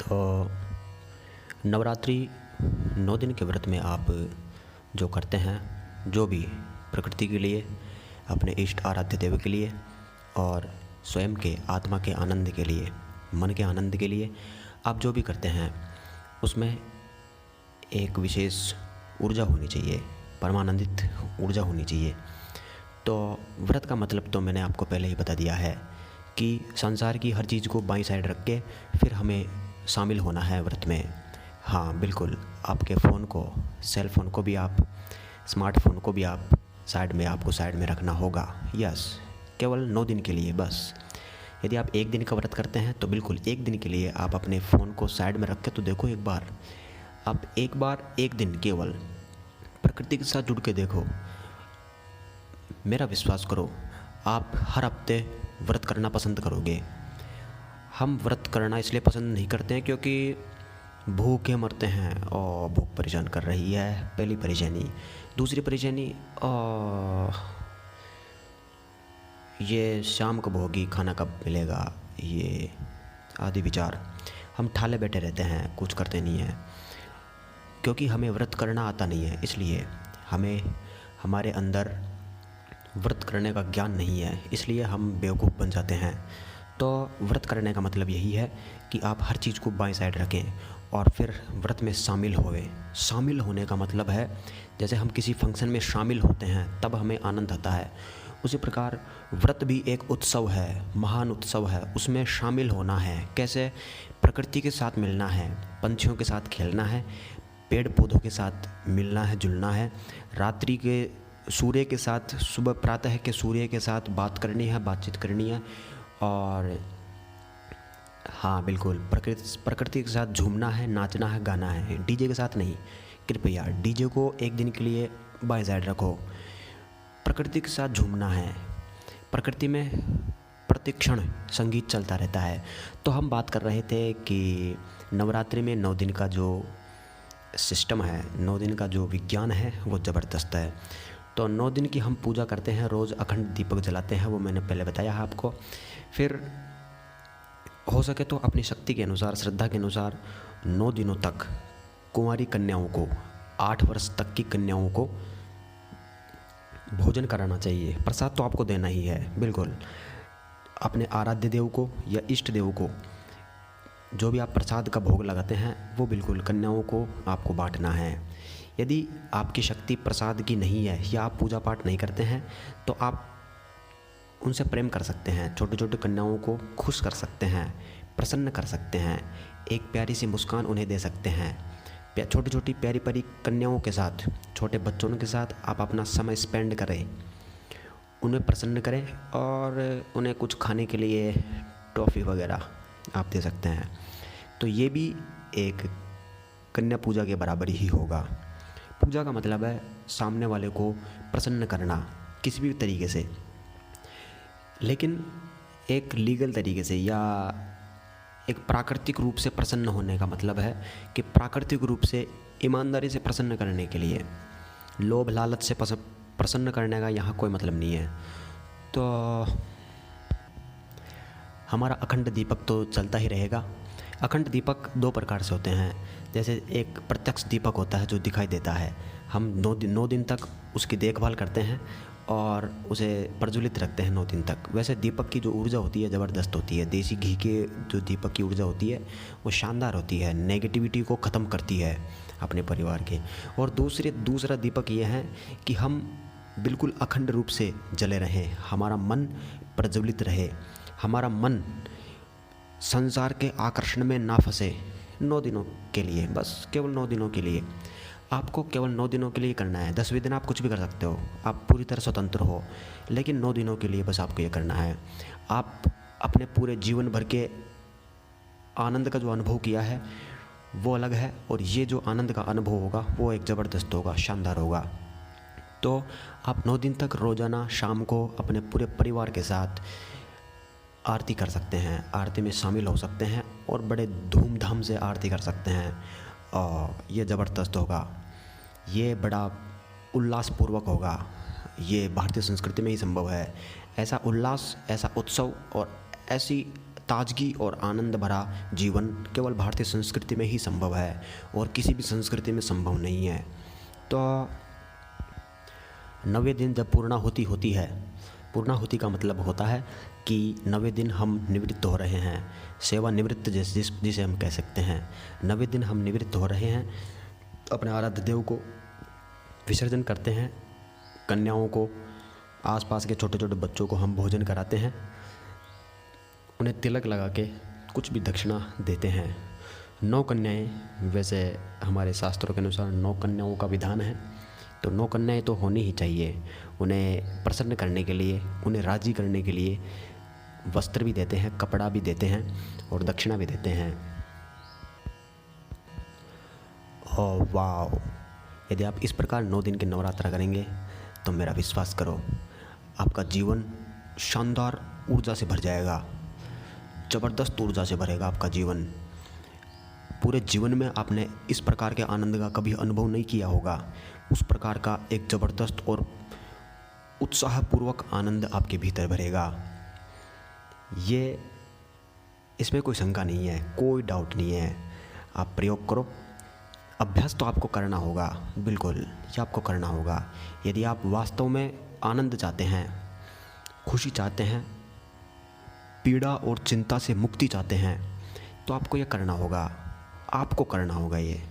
तो नवरात्रि 9 दिन के व्रत में आप जो करते हैं, जो भी प्रकृति के लिए, अपने इष्ट आराध्य देव के लिए और स्वयं के आत्मा के आनंद के लिए, मन के आनंद के लिए आप जो भी करते हैं उसमें एक विशेष ऊर्जा होनी चाहिए, परमानंदित ऊर्जा होनी चाहिए। तो व्रत का मतलब तो मैंने आपको पहले ही बता दिया है कि संसार की हर चीज़ को बाईं साइड रख के फिर हमें शामिल होना है व्रत में। हाँ बिल्कुल, आपके फ़ोन को, सेल फ़ोन को भी आप, स्मार्टफोन को भी आप आपको साइड में रखना होगा। यस, केवल 9 दिन के लिए बस। यदि आप 1 दिन का व्रत करते हैं तो बिल्कुल 1 दिन के लिए आप अपने फ़ोन को साइड में रख के तो देखो एक बार, आप एक बार 1 दिन केवल प्रकृति के साथ जुड़ के देखो। मेरा विश्वास करो, आप हर हफ्ते व्रत करना पसंद करोगे। हम व्रत करना इसलिए पसंद नहीं करते हैं क्योंकि भूखे मरते हैं और भूख परेशान कर रही है, पहली परेशानी। दूसरी परेशानी, ये शाम कब होगी, खाना कब मिलेगा, ये आदि विचार। हम ठाले बैठे रहते हैं, कुछ करते नहीं हैं क्योंकि हमें व्रत करना आता नहीं है। इसलिए हमारे अंदर व्रत करने का ज्ञान नहीं है, इसलिए हम बेवकूफ़ बन जाते हैं। तो व्रत करने का मतलब यही है कि आप हर चीज़ को बाईं साइड रखें और फिर व्रत में शामिल होवे। शामिल होने का मतलब है जैसे हम किसी फंक्शन में शामिल होते हैं तब हमें आनंद आता है, उसी प्रकार व्रत भी एक उत्सव है, महान उत्सव है। उसमें शामिल होना है। कैसे? प्रकृति के साथ मिलना है, पंछियों के साथ खेलना है, पेड़ पौधों के साथ मिलना है, जुलना है, रात्रि के सूर्य के साथ, सुबह प्रातः के सूर्य के साथ बातचीत करनी है। और हाँ बिल्कुल, प्रकृति के साथ झूमना है, नाचना है, गाना है, डीजे के साथ नहीं। कृपया डीजे को 1 दिन के लिए बाएं साइड रखो। प्रकृति के साथ झूमना है। प्रकृति में प्रतिक्षण संगीत चलता रहता है। तो हम बात कर रहे थे कि नवरात्रि में 9 दिन का जो सिस्टम है, 9 दिन का जो विज्ञान है वो ज़बरदस्त है। तो 9 दिन की हम पूजा करते हैं, रोज़ अखंड दीपक जलाते हैं, वो मैंने पहले बताया है आपको। फिर हो सके तो अपनी शक्ति के अनुसार, श्रद्धा के अनुसार 9 दिनों तक कुंवारी कन्याओं को, 8 वर्ष तक की कन्याओं को भोजन कराना चाहिए। प्रसाद तो आपको देना ही है, बिल्कुल। अपने आराध्य देव को या इष्ट देव को जो भी आप प्रसाद का भोग लगाते हैं वो बिल्कुल कन्याओं को आपको बांटना है। यदि आपकी शक्ति प्रसाद की नहीं है या आप पूजा पाठ नहीं करते हैं तो आप उनसे प्रेम कर सकते हैं, छोटे छोटे कन्याओं को खुश कर सकते हैं, प्रसन्न कर सकते हैं, एक प्यारी सी मुस्कान उन्हें दे सकते हैं। छोटी छोटी प्यारी प्यारी कन्याओं के साथ, छोटे बच्चों के साथ आप अपना समय स्पेंड करें, उन्हें प्रसन्न करें और उन्हें कुछ खाने के लिए टॉफ़ी वगैरह आप दे सकते हैं। तो ये भी एक कन्या पूजा के बराबर ही होगा। पूजा का मतलब है सामने वाले को प्रसन्न करना किसी भी तरीके से, लेकिन एक लीगल तरीके से या एक प्राकृतिक रूप से प्रसन्न होने का मतलब है कि प्राकृतिक रूप से ईमानदारी से प्रसन्न करने के लिए, लोभ लालच से प्रसन्न करने का यहाँ कोई मतलब नहीं है। तो हमारा अखंड दीपक तो चलता ही रहेगा। अखंड दीपक 2 प्रकार से होते हैं। जैसे एक प्रत्यक्ष दीपक होता है जो दिखाई देता है, हम 9 दिन तक उसकी देखभाल करते हैं और उसे प्रज्वलित रखते हैं 9 दिन तक। वैसे दीपक की जो ऊर्जा होती है ज़बरदस्त होती है। देसी घी के जो दीपक की ऊर्जा होती है वो शानदार होती है, नेगेटिविटी को ख़त्म करती है अपने परिवार के। और दूसरा दीपक ये है कि हम बिल्कुल अखंड रूप से जले रहें, हमारा मन प्रज्वलित रहे, हमारा मन संसार के आकर्षण में ना फंसे 9 दिनों के लिए, बस केवल 9 दिनों के लिए। आपको केवल 9 दिनों के लिए करना है। 10वें दिन आप कुछ भी कर सकते हो, आप पूरी तरह स्वतंत्र हो, लेकिन 9 दिनों के लिए बस आपको ये करना है। आप अपने पूरे जीवन भर के आनंद का जो अनुभव किया है वो अलग है, और ये जो आनंद का अनुभव होगा वो एक ज़बरदस्त होगा, शानदार होगा। तो आप 9 दिन तक रोज़ाना शाम को अपने पूरे परिवार के साथ आरती कर सकते हैं, आरती में शामिल हो सकते हैं और बड़े धूमधाम से आरती कर सकते हैं। और ये ज़बरदस्त होगा, ये बड़ा उल्लासपूर्वक होगा। ये भारतीय संस्कृति में ही संभव है। ऐसा उल्लास, ऐसा उत्सव और ऐसी ताजगी और आनंद भरा जीवन केवल भारतीय संस्कृति में ही संभव है और किसी भी संस्कृति में संभव नहीं है। तो 90 दिन जब पूर्णाहुति होती है, पूर्णाहुति का मतलब होता है कि 90 दिन हम निवृत्त हो रहे हैं, सेवानिवृत्त जिसे हम कह सकते हैं। 90 दिन हम निवृत्त हो रहे हैं, अपने आराध्य देव को विसर्जन करते हैं, कन्याओं को, आसपास के छोटे छोटे बच्चों को हम भोजन कराते हैं, उन्हें तिलक लगा के कुछ भी दक्षिणा देते हैं। 9 कन्याएं, वैसे हमारे शास्त्रों के अनुसार 9 कन्याओं का विधान है, तो 9 कन्याएं तो होनी ही चाहिए। उन्हें प्रसन्न करने के लिए, उन्हें राजी करने के लिए वस्त्र भी देते हैं, कपड़ा भी देते हैं और दक्षिणा भी देते हैं। ओह वाह! यदि आप इस प्रकार 9 दिन के नवरात्रा करेंगे तो मेरा विश्वास करो, आपका जीवन शानदार ऊर्जा से भर जाएगा, ज़बरदस्त ऊर्जा से भरेगा आपका जीवन। पूरे जीवन में आपने इस प्रकार के आनंद का कभी अनुभव नहीं किया होगा। उस प्रकार का एक ज़बरदस्त और उत्साहपूर्वक आनंद आपके भीतर भरेगा। ये इसमें कोई शंका नहीं है, कोई डाउट नहीं है। आप प्रयोग करो। अभ्यास तो आपको करना होगा, बिल्कुल ये आपको करना होगा। यदि आप वास्तव में आनंद चाहते हैं, खुशी चाहते हैं, पीड़ा और चिंता से मुक्ति चाहते हैं, तो आपको ये करना होगा, आपको करना होगा ये।